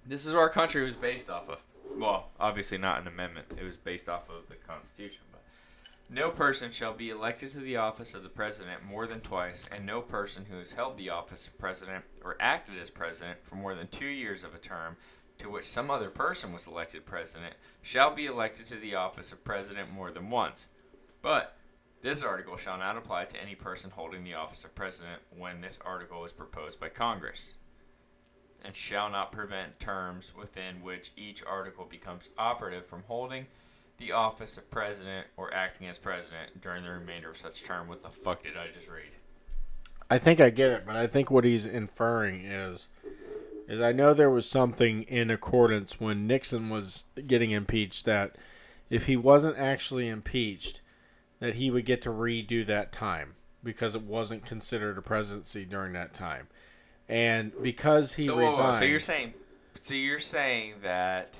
This is what our country was based off of. Well, obviously not an amendment. It was based off of the Constitution. But no person shall be elected to the office of the president more than twice, and no person who has held the office of president or acted as president for more than 2 years of a term to which some other person was elected president, shall be elected to the office of president more than once. But this article shall not apply to any person holding the office of president when this article is proposed by Congress, and shall not prevent terms within which each article becomes operative from holding the office of president or acting as president during the remainder of such term. What the fuck did I just read? I think I get it, but I think what he's inferring is I know there was something in accordance when Nixon was getting impeached that if he wasn't actually impeached, that he would get to redo that time because it wasn't considered a presidency during that time. And because he resigned... So you're saying that...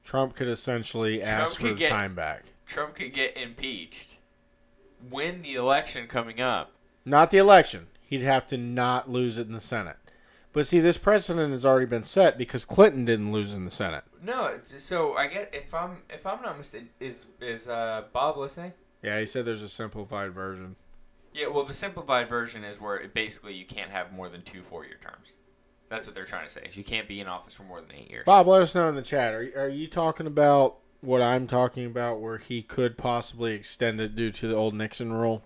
Trump could essentially ask for the time back. Trump could get impeached, win the election coming up. Not the election. He'd have to not lose it in the Senate. But see, this precedent has already been set because Clinton didn't lose in the Senate. No, so I get if I'm not mistaken, is Bob listening? Yeah, he said there's a simplified version. Yeah, well, the simplified version is where basically you can't have more than 2 4-year terms. That's what they're trying to say. Is you can't be in office for more than 8 years. Bob, let us know in the chat. Are you talking about what I'm talking about, where he could possibly extend it due to the old Nixon rule?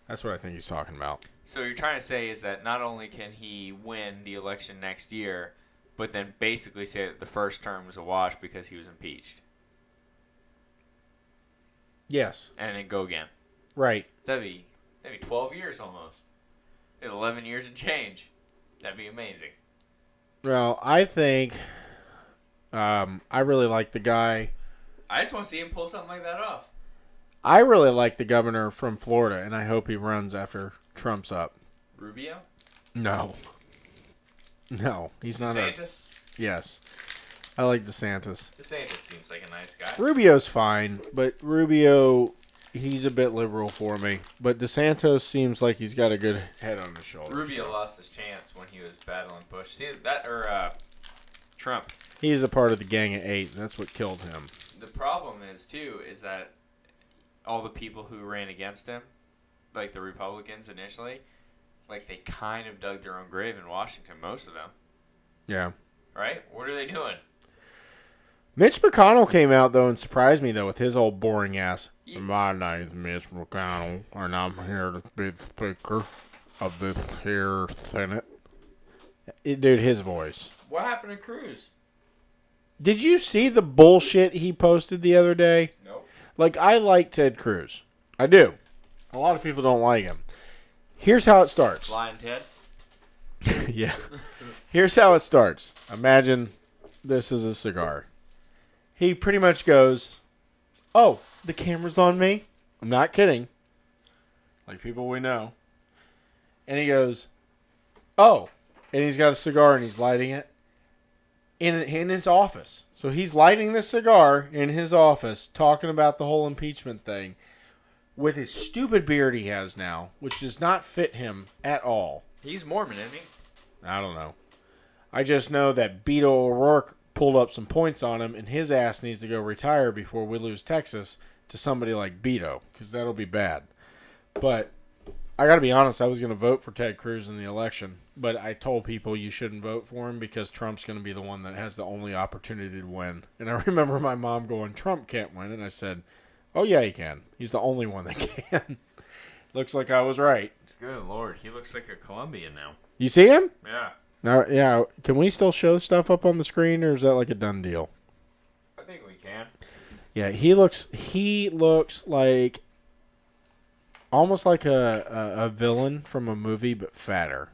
That's what I think he's talking about. So you're trying to say is that not only can he win the election next year, but then basically say that the first term was a wash because he was impeached. Yes. And then go again. Right. That'd be 12 years almost. 11 years and change. That'd be amazing. Well, I think I really like the guy. I just want to see him pull something like that off. I really like the governor from Florida, and I hope he runs after Trump's up. Rubio? No, he's not. DeSantis? Yes, I like DeSantis. DeSantis seems like a nice guy. Rubio's fine, but Rubio, he's a bit liberal for me. But DeSantis seems like he's got a good head on his shoulders. Rubio lost his chance when he was battling Bush. See that or Trump? He's a part of the Gang of Eight, and that's what killed him. The problem is that all the people who ran against him, like the Republicans initially, like they kind of dug their own grave in Washington, most of them. Yeah. Right? What are they doing? Mitch McConnell came out, though, and surprised me, though, with his old boring ass. Yeah. My name's Mitch McConnell, and I'm here to be the Speaker of this here Senate. Dude, his voice. What happened to Cruz? Did you see the bullshit he posted the other day? Nope. Like, I like Ted Cruz. I do. A lot of people don't like him. Here's how it starts. Lion Ted? Yeah. Here's how it starts. Imagine this is a cigar. He pretty much goes, "Oh, the camera's on me?" I'm not kidding. Like people we know. And he goes, "Oh." And he's got a cigar and he's lighting it in his office. So he's lighting the cigar in his office, talking about the whole impeachment thing with his stupid beard he has now, which does not fit him at all. He's Mormon, isn't he? I don't know. I just know that Beto O'Rourke pulled up some points on him, and his ass needs to go retire before we lose Texas to somebody like Beto, because that'll be bad. But I got to be honest, I was going to vote for Ted Cruz in the election, but I told people you shouldn't vote for him because Trump's going to be the one that has the only opportunity to win. And I remember my mom going, "Trump can't win," and I said, "Oh yeah, he can. He's the only one that can." Looks like I was right. Good Lord, he looks like a Colombian now. You see him? Yeah. Now, yeah. Can we still show stuff up on the screen, or is that like a done deal? I think we can. Yeah, he looks like almost like a villain from a movie, but fatter.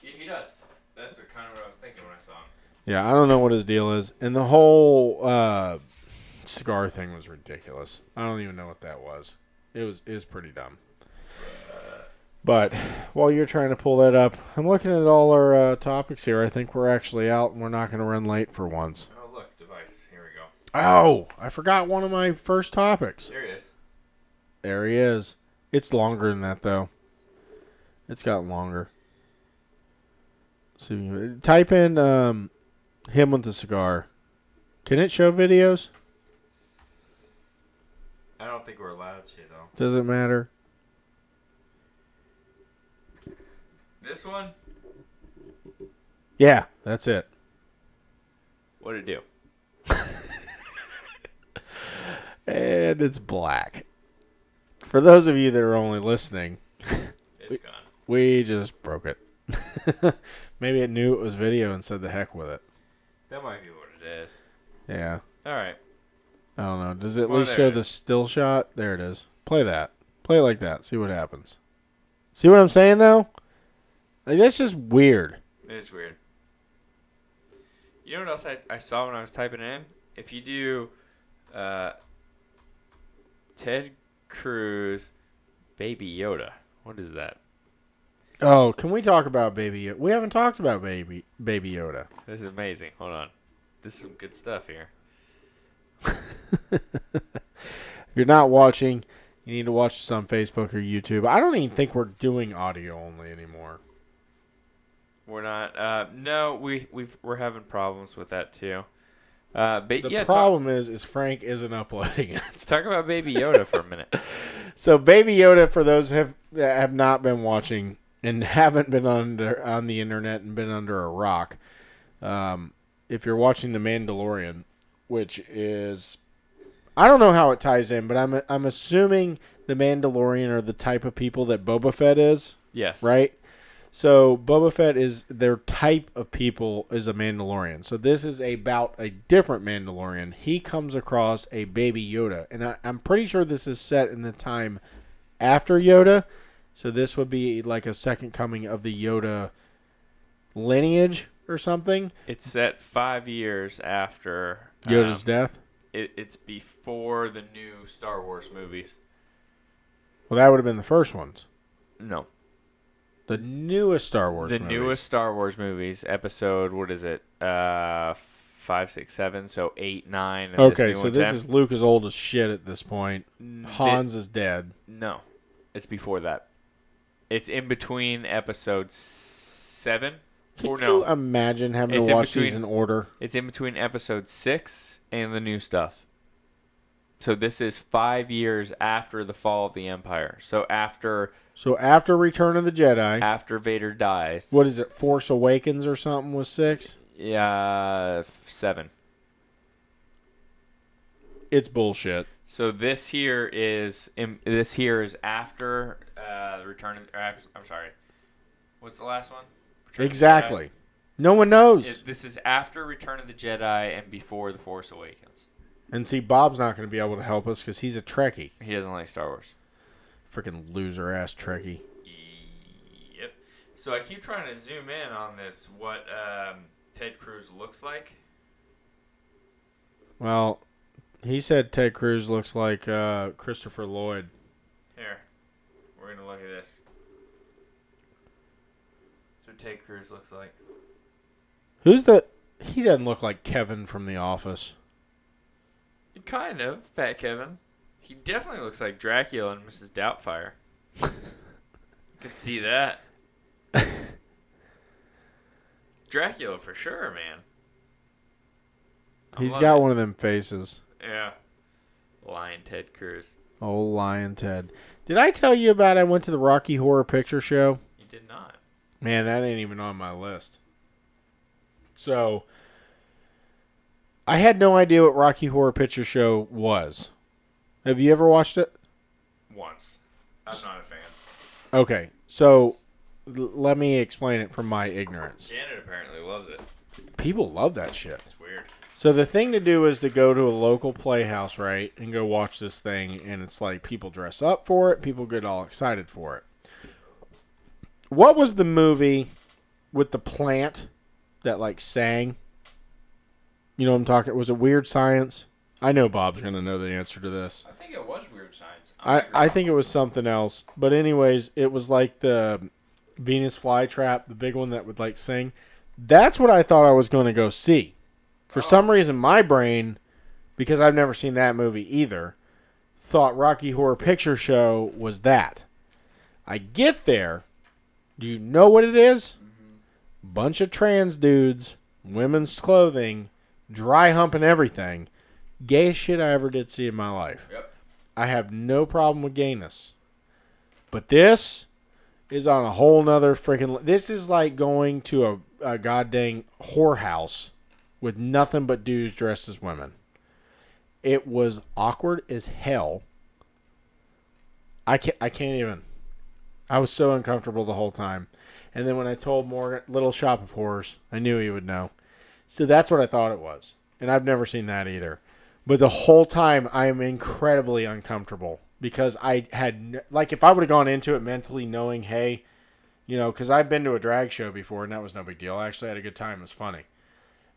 Yeah, he does. That's kind of what I was thinking when I saw him. Yeah, I don't know what his deal is, and the whole cigar thing was ridiculous. I don't even know what that was. It was pretty dumb. But while you're trying to pull that up, I'm looking at all our topics here. I think we're actually out, and we're not going to run late for once. Oh, look, device. Here we go. Oh, I forgot one of my first topics. There he is. There he is. It's longer than that, though. It's gotten longer. So type in him with the cigar. Can it show videos? I don't think we're allowed to, though. Does it matter? This one? Yeah, that's it. What'd it do? And it's black. For those of you that are only listening, it's gone. We just broke it. Maybe it knew it was video and said the heck with it. That might be what it is. Yeah. All right. I don't know. Does it at least show the still shot? There it is. Play that. Play it like that. See what happens. See what I'm saying, though? Like, that's just weird. It is weird. You know what else I saw when I was typing in? If you do Ted Cruz Baby Yoda, what is that? Oh, can we talk about Baby Yoda? We haven't talked about Baby Yoda. This is amazing. Hold on. This is some good stuff here. If you're not watching, you need to watch this on Facebook or YouTube. I don't even think we're doing audio only anymore. We're not. No, we're having problems with that too. But The problem is Frank isn't uploading it. Let's talk about Baby Yoda for a minute. So Baby Yoda, for those that have not been watching and haven't been on the internet and been under a rock, if you're watching The Mandalorian, which is, I don't know how it ties in, but I'm assuming The Mandalorian are the type of people that Boba Fett is. Yes. Right? So Boba Fett is their type of people is a Mandalorian. So this is about a different Mandalorian. He comes across a Baby Yoda, and I'm pretty sure this is set in the time after Yoda. So this would be like a second coming of the Yoda lineage or something. It's set 5 years after Yoda's death. It's before the new Star Wars movies. Well, that would have been the first ones. No. The newest Star Wars movies. Newest Star Wars movies, episode, what is it? 5, 6, 7, so 8, 9. And Okay, this so this 10. is Luke is old as shit at this point. Hans is dead. No. It's before that. It's in between episode 7. Can you imagine having to watch these in order? It's in between episode 6 and the new stuff. So this is 5 years after the fall of the Empire. So after Return of the Jedi. After Vader dies. What is it, Force Awakens or something was 6? Yeah, 7. It's bullshit. So this here is after the Return of, I'm sorry. What's the last one? Exactly. No one knows. This is after Return of the Jedi and before The Force Awakens. And see, Bob's not going to be able to help us because he's a Trekkie. He doesn't like Star Wars. Freaking loser-ass Trekkie. Yep. So I keep trying to zoom in on this, what Ted Cruz looks like. Well, he said Ted Cruz looks like Christopher Lloyd. Here. We're going to look at this. That's what Ted Cruz looks like. He doesn't look like Kevin from The Office. Kind of. Fat Kevin. He definitely looks like Dracula and Mrs. Doubtfire. Could see that. Dracula for sure, man. He's got one of them faces. Yeah. Lion Ted Cruz. Oh, Lion Ted. Did I tell you about I went to the Rocky Horror Picture Show? You did not. Man, that ain't even on my list. So, I had no idea what Rocky Horror Picture Show was. Have you ever watched it? Once. I'm not a fan. Okay, so let me explain it from my ignorance. Janet apparently loves it. People love that shit. It's weird. So the thing to do is to go to a local playhouse, right, and go watch this thing, and it's like people dress up for it, people get all excited for it. What was the movie with the plant that like sang? You know what I'm talking? Was it Weird Science? I know Bob's going to know the answer to this. I think it was Weird Science. I think it was something else. But anyways, it was like the Venus flytrap, the big one that would like sing. That's what I thought I was going to go see. For some reason, my brain, because I've never seen that movie either, thought Rocky Horror Picture Show was that. I get there. Do you know what it is? Mm-hmm. Bunch of trans dudes, women's clothing, dry humping everything. Gayest shit I ever did see in my life. Yep. I have no problem with gayness. But this is on a whole nother freaking... This is like going to a goddamn whorehouse with nothing but dudes dressed as women. It was awkward as hell. I can't even... I was so uncomfortable the whole time. And then when I told Morgan, Little Shop of Horrors, I knew he would know. So that's what I thought it was. And I've never seen that either. But the whole time, I am incredibly uncomfortable. Because I had... Like, if I would have gone into it mentally knowing, hey, You know, because I've been to a drag show before, and that was no big deal. I actually had a good time. It was funny.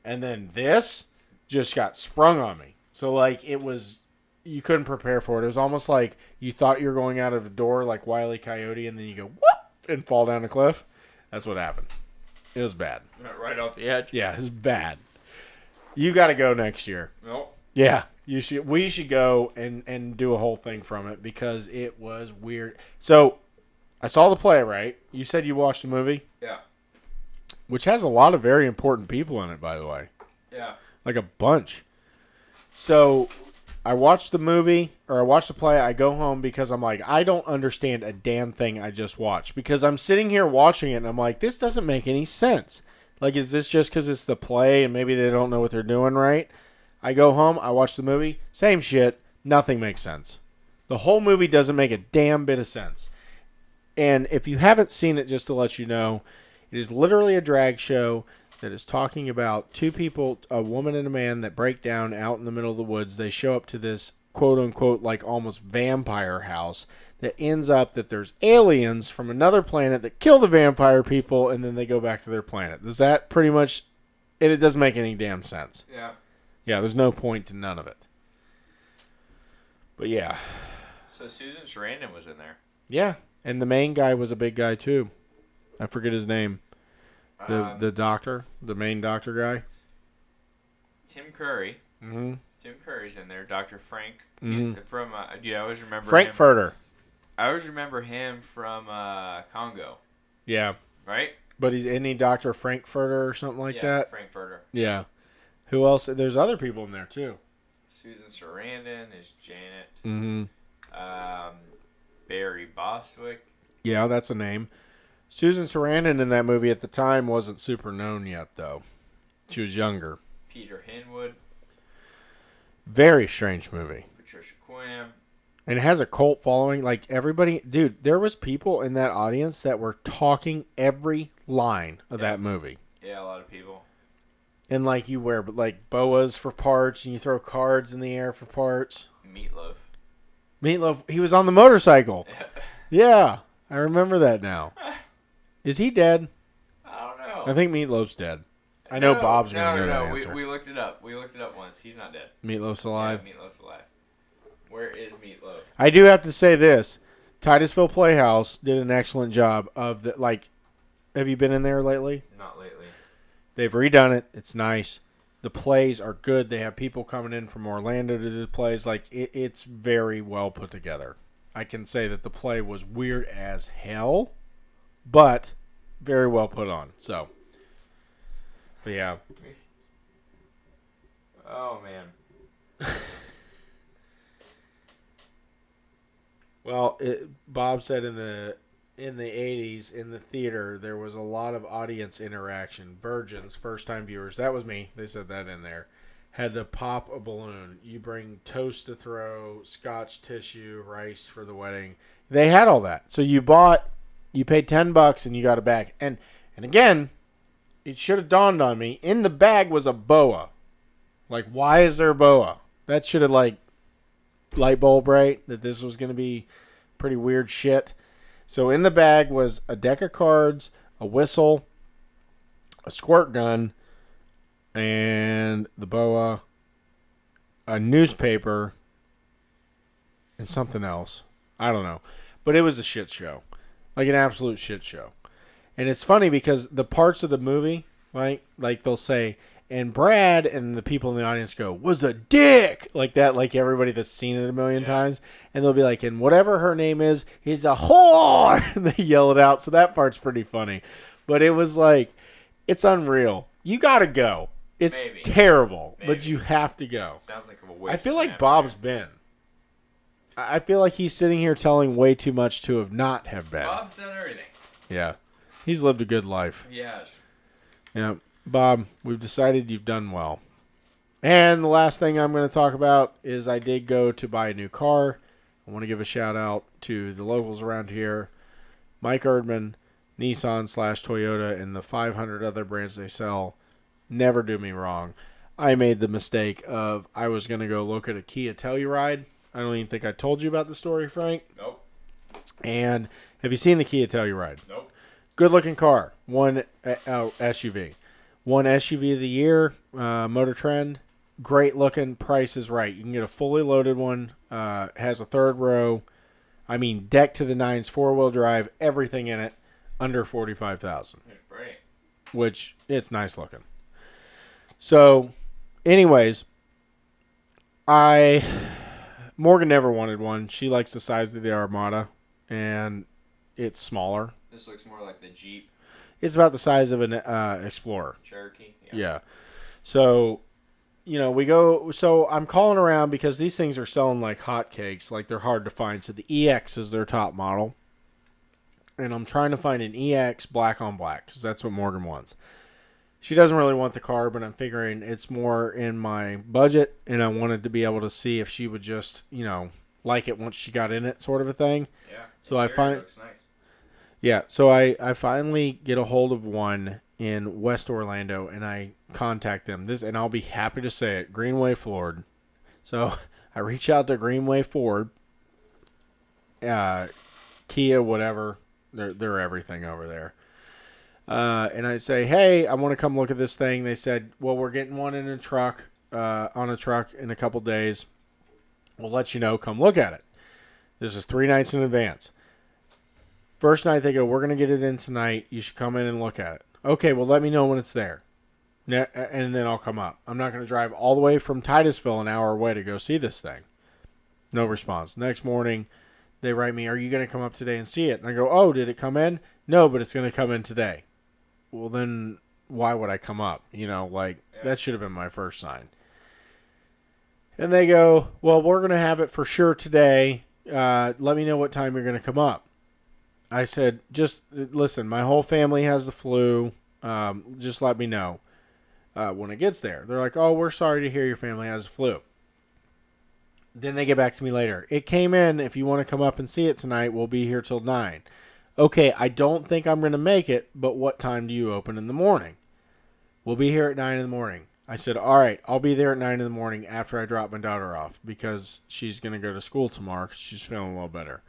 And then this just got sprung on me. So, like, it was... You couldn't prepare for it. It was almost like you thought you were going out of a door like Wile E. Coyote, and then you go, whoop, and fall down a cliff. That's what happened. It was bad. Right off the edge. Yeah, it was bad. You got to go next year. Nope. Yeah, you should. We should go and do a whole thing from it because it was weird. So, I saw the play, right? You said you watched the movie? Yeah. Which has a lot of very important people in it, by the way. Yeah. Like a bunch. So, I watched the movie, or I watched the play. I go home because I'm like, I don't understand a damn thing I just watched. Because I'm sitting here watching it, and I'm like, this doesn't make any sense. Like, is this just because it's the play, and maybe they don't know what they're doing right? I go home, I watch the movie, same shit, nothing makes sense. The whole movie doesn't make a damn bit of sense. And if you haven't seen it, just to let you know, it is literally a drag show that is talking about two people, a woman and a man, that break down out in the middle of the woods. They show up to this quote-unquote like almost vampire house that ends up that there's aliens from another planet that kill the vampire people, and then they go back to their planet. Does that pretty much... It doesn't make any damn sense. Yeah. Yeah, there's no point to none of it. But yeah. So Susan Sarandon was in there. Yeah, and the main guy was a big guy too. I forget his name. The doctor, the main doctor guy. Tim Curry. Mm-hmm. Tim Curry's in there. Dr. Frank. He's from. I always remember Frankfurter. him. I always remember him from Congo. Yeah. Right. But isn't he Dr. Frankfurter or something like that? Frankfurter. Yeah. Who else? There's other people in there too. Susan Sarandon is Janet. Mm-hmm. Barry Bostwick. Yeah, that's a name. Susan Sarandon in that movie at the time wasn't super known yet, though. She was younger. Peter Hinwood. Very strange movie. Patricia Quinn. And it has a cult following. Like, everybody... Dude, there was people in that audience that were talking every line of that movie. Yeah, a lot of people. And, like, you wear, like, boas for parts, and you throw cards in the air for parts. Meatloaf. Meatloaf, he was on the motorcycle. Yeah, I remember that now. Is he dead? I don't know. I think Meatloaf's dead. I know Bob's going to know that answer. We looked it up. We looked it up once. He's not dead. Meatloaf's alive? Yeah, Meatloaf's alive. Where is Meatloaf? I do have to say this. Titusville Playhouse did an excellent job of the, like, have you been in there lately? Not lately. They've redone it. It's nice. The plays are good. They have people coming in from Orlando to do the plays. Like, it's very well put together. I can say that the play was weird as hell, but very well put on. So, but yeah. Oh, man. Well, Bob said in the 80s in the theater there was a lot of audience interaction. Virgins, first time viewers, that was me. They said that in there. Had to pop a balloon. You bring toast to throw, scotch tissue, rice for the wedding. They had all that. So you paid $10 and you got a bag. And again, it should have dawned on me. In the bag was a boa. Like, why is there a boa? That should have, like, light bulb right that this was going to be pretty weird shit. So in the bag was a deck of cards, a whistle, a squirt gun, and the boa, a newspaper, and something else. I don't know. But it was a shit show. Like an absolute shit show. And it's funny because the parts of the movie, right? Like they'll say, and Brad, and the people in the audience go, was a dick! Like that, like everybody that's seen it a million times. And they'll be like, and whatever her name is a whore! And they yell it out. So that part's pretty funny. But it was like, it's unreal. You gotta go. It's terrible, but you have to go. Sounds like a waste. I feel like Bob's been. I feel like he's sitting here telling way too much to have not have been. Bob's done everything. Yeah. He's lived a good life. Yeah. Yeah. Bob, we've decided you've done well. And the last thing I'm going to talk about is I did go to buy a new car. I want to give a shout out to the locals around here. Mike Erdman, Nissan/Toyota, and the 500 other brands they sell. Never do me wrong. I made the mistake of I was going to go look at a Kia Telluride. I don't even think I told you about the story, Frank. Nope. And have you seen the Kia Telluride? Nope. Good looking car. One SUV. One SUV of the year, Motor Trend. Great looking. Price is right. You can get a fully loaded one. Has a third row. I mean, deck to the nines, 4-wheel drive, everything in it, under 45,000. It's great. Which it's nice looking. So, anyways, Morgan never wanted one. She likes the size of the Armada, and it's smaller. This looks more like the Jeep It's about the size of an Explorer. Cherokee. Yeah. So, we go. So I'm calling around because these things are selling like hotcakes. Like they're hard to find. So the EX is their top model. And I'm trying to find an EX black on black because that's what Morgan wants. She doesn't really want the car, but I'm figuring it's more in my budget, and I wanted to be able to see if she would just, like it once she got in it, sort of a thing. Yeah. So I find, looks nice. yeah. So I finally get a hold of one in West Orlando, and I contact them. And I'll be happy to say it, Greenway Ford. So I reach out to Greenway Ford, Kia, whatever. They're everything over there. And I say, hey, I want to come look at this thing. They said, well, we're getting one in a truck, on a truck in a couple days. We'll let you know. Come look at it. This is 3 nights in advance. First night they go, we're going to get it in tonight. You should come in and look at it. Okay, well, let me know when it's there. And then I'll come up. I'm not going to drive all the way from Titusville an hour away to go see this thing. No response. Next morning, they write me, are you going to come up today and see it? And I go, oh, did it come in? No, but it's going to come in today. Well, then why would I come up? That should have been my first sign. And they go, well, we're going to have it for sure today. Let me know what time you're going to come up. I said, just listen, my whole family has the flu. Just let me know when it gets there. They're like, oh, we're sorry to hear your family has the flu. Then they get back to me later. It came in. If you want to come up and see it tonight, we'll be here till 9. Okay, I don't think I'm going to make it, but what time do you open in the morning? We'll be here at 9 in the morning. I said, all right, I'll be there at 9 in the morning after I drop my daughter off because she's going to go to school tomorrow because she's feeling a little better.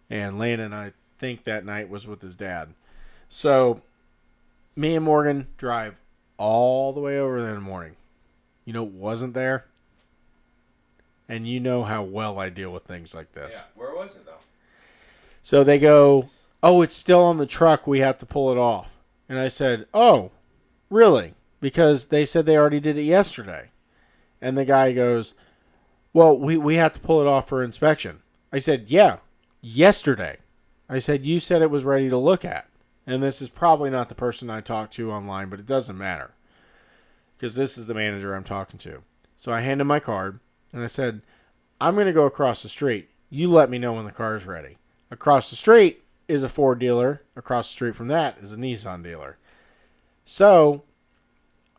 And Landon, I think that night was with his dad. So me and Morgan drive all the way over there in the morning. Wasn't there? And you know how well I deal with things like this. Yeah, where was it though? So they go, oh, it's still on the truck. We have to pull it off. And I said, oh, really? Because they said they already did it yesterday. And the guy goes, well, we have to pull it off for inspection. I said, yeah, yesterday. I said, you said it was ready to look at. And this is probably not the person I talked to online, but it doesn't matter. Because this is the manager I'm talking to. So I hand him my card, and I said, I'm going to go across the street. You let me know when the car is ready. Across the street is a Ford dealer. Across the street from that is a Nissan dealer. So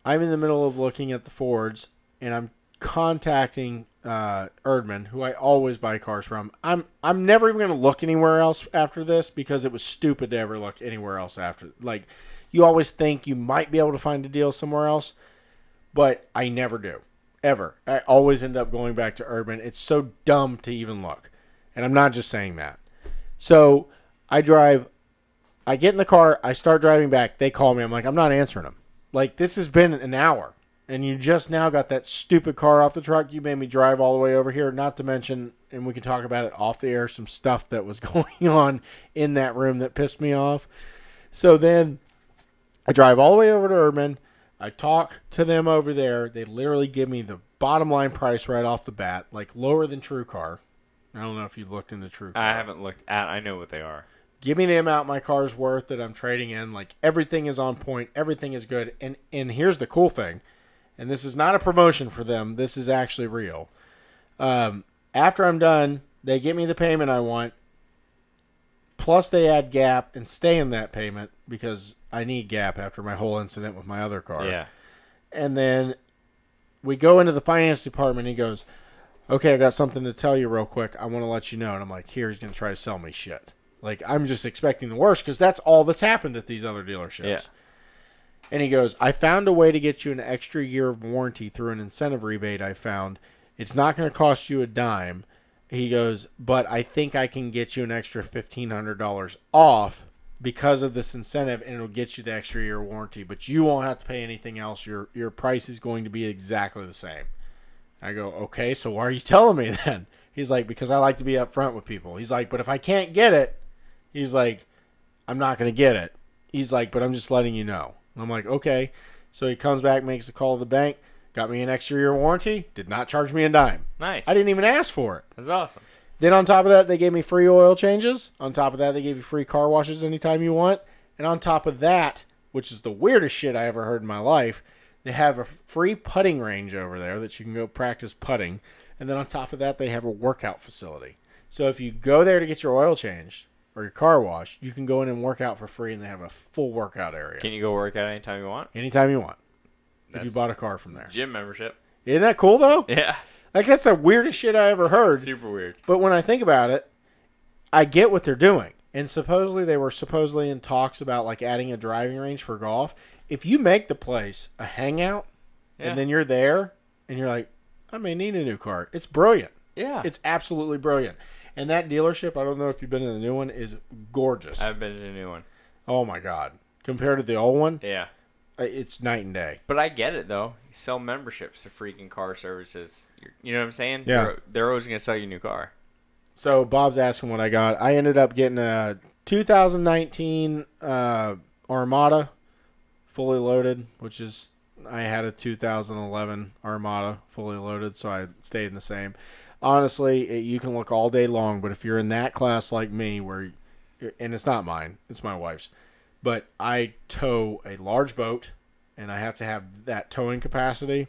I'm in the middle of looking at the Fords, and I'm contacting Erdman, who I always buy cars from. I'm never even going to look anywhere else after this because it was stupid to ever look anywhere else after. Like, you always think you might be able to find a deal somewhere else, but I never do. Ever. I always end up going back to Erdman. It's so dumb to even look. And I'm not just saying that. So I get in the car, I start driving back. They call me. I'm like, I'm not answering them. Like, this has been an hour. And you just now got that stupid car off the truck. You made me drive all the way over here. Not to mention, and we can talk about it off the air, some stuff that was going on in that room that pissed me off. So then I drive all the way over to Erdman. I talk to them over there. They literally give me the bottom line price right off the bat, like lower than TrueCar. I don't know if you've looked into TrueCar. I haven't looked at. I know what they are. Give me the amount my car's worth that I'm trading in. Like, everything is on point. Everything is good. And here's the cool thing. And this is not a promotion for them. This is actually real. After I'm done, they give me the payment I want. Plus they add GAP and stay in that payment because I need GAP after my whole incident with my other car. Yeah. And then we go into the finance department. And he goes, okay, I got something to tell you real quick. I want to let you know. And I'm like, here, he's going to try to sell me shit. Like, I'm just expecting the worst because that's all that's happened at these other dealerships. Yeah. And he goes, I found a way to get you an extra year of warranty through an incentive rebate I found. It's not going to cost you a dime. He goes, but I think I can get you an extra $1,500 off because of this incentive, and it'll get you the extra year warranty, but you won't have to pay anything else. Your price is going to be exactly the same. I go, okay, so why are you telling me then? He's like, because I like to be upfront with people. He's like, but if I can't get it, he's like, I'm not going to get it. He's like, but I'm just letting you know. I'm like, okay. So he comes back, makes a call to the bank, got me an extra year warranty, did not charge me a dime. Nice. I didn't even ask for it. That's awesome. Then on top of that, they gave me free oil changes. On top of that, they gave you free car washes anytime you want. And on top of that, which is the weirdest shit I ever heard in my life, they have a free putting range over there that you can go practice putting. And then on top of that, they have a workout facility. So if you go there to get your oil changed or your car washed, you can go in and work out for free, and they have a full workout area. Can you go work out anytime you want? Anytime you want. That's if you bought a car from there. Gym membership. Isn't that cool, though? Yeah. Like, that's the weirdest shit I ever heard. Super weird. But when I think about it, I get what they're doing. And supposedly they were in talks about like adding a driving range for golf. If you make the place a hangout, and then you're there and you're like, I may need a new car. It's brilliant. Yeah. It's absolutely brilliant. And that dealership, I don't know if you've been to the new one, is gorgeous. I've been to the new one. Oh my God. Compared to the old one, Yeah. it's night and day. But I get it, though. You sell memberships to freaking car services. You know what I'm saying? Yeah. They're always going to sell you a new car. So Bob's asking what I got. I ended up getting a 2019 Armada fully loaded, which is, I had a 2011 Armada fully loaded, so I stayed in the same. Honestly, you can look all day long, but if you're in that class like me, and it's not mine, it's my wife's, but I tow a large boat, and I have to have that towing capacity.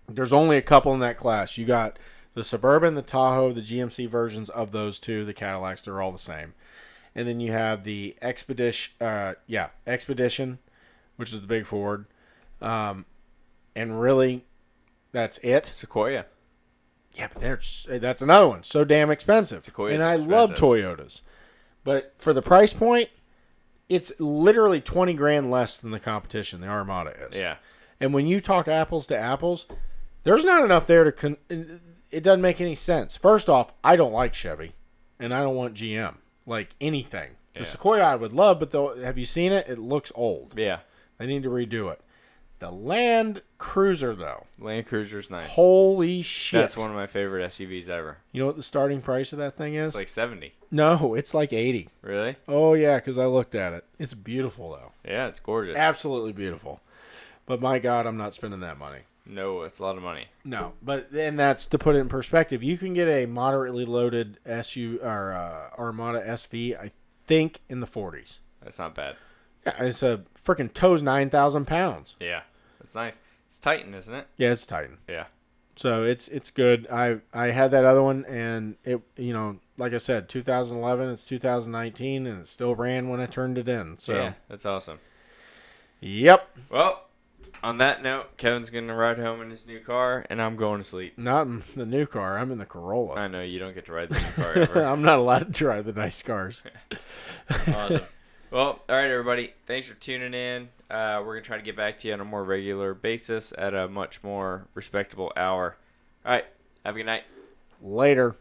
There's only a couple in that class. You got the Suburban, the Tahoe, the GMC versions of those two, the Cadillacs, they're all the same. And then you have the Expedition, which is the big Ford. And really, that's it. Sequoia. Yeah, but that's another one. So damn expensive. Sequoia's and I expensive. love Toyotas. But for the price point, it's literally 20 grand less than the competition, the Armada is. Yeah. And when you talk apples to apples, there's not enough there to... it doesn't make any sense. First off, I don't like Chevy, and I don't want GM. Like, anything. Yeah. The Sequoia I would love, but though, have you seen it? It looks old. Yeah. They need to redo it. The Land Cruiser, though. Land Cruiser's nice. Holy shit. That's one of my favorite SUVs ever. You know what the starting price of that thing is? It's like 70. No, it's like 80. Really? Oh, yeah, because I looked at it. It's beautiful, though. Yeah, it's gorgeous. Absolutely beautiful. But my God, I'm not spending that money. No, it's a lot of money. No, but then that's to put it in perspective. You can get a moderately loaded Armada SV, I think, in the 40s. That's not bad. Yeah, it's a freaking tow's 9,000 pounds. Yeah, that's nice. It's Titan, isn't it? Yeah, it's Titan. Yeah. So it's good. I had that other one, and it, like I said, 2011. It's 2019, and it still ran when I turned it in. So yeah, that's awesome. Yep. Well, on that note, Kevin's going to ride home in his new car, and I'm going to sleep. Not in the new car. I'm in the Corolla. I know you don't get to ride the new car ever. I'm not allowed to drive the nice cars. Awesome. Well, all right, everybody. Thanks for tuning in. We're going to try to get back to you on a more regular basis at a much more respectable hour. All right. Have a good night. Later.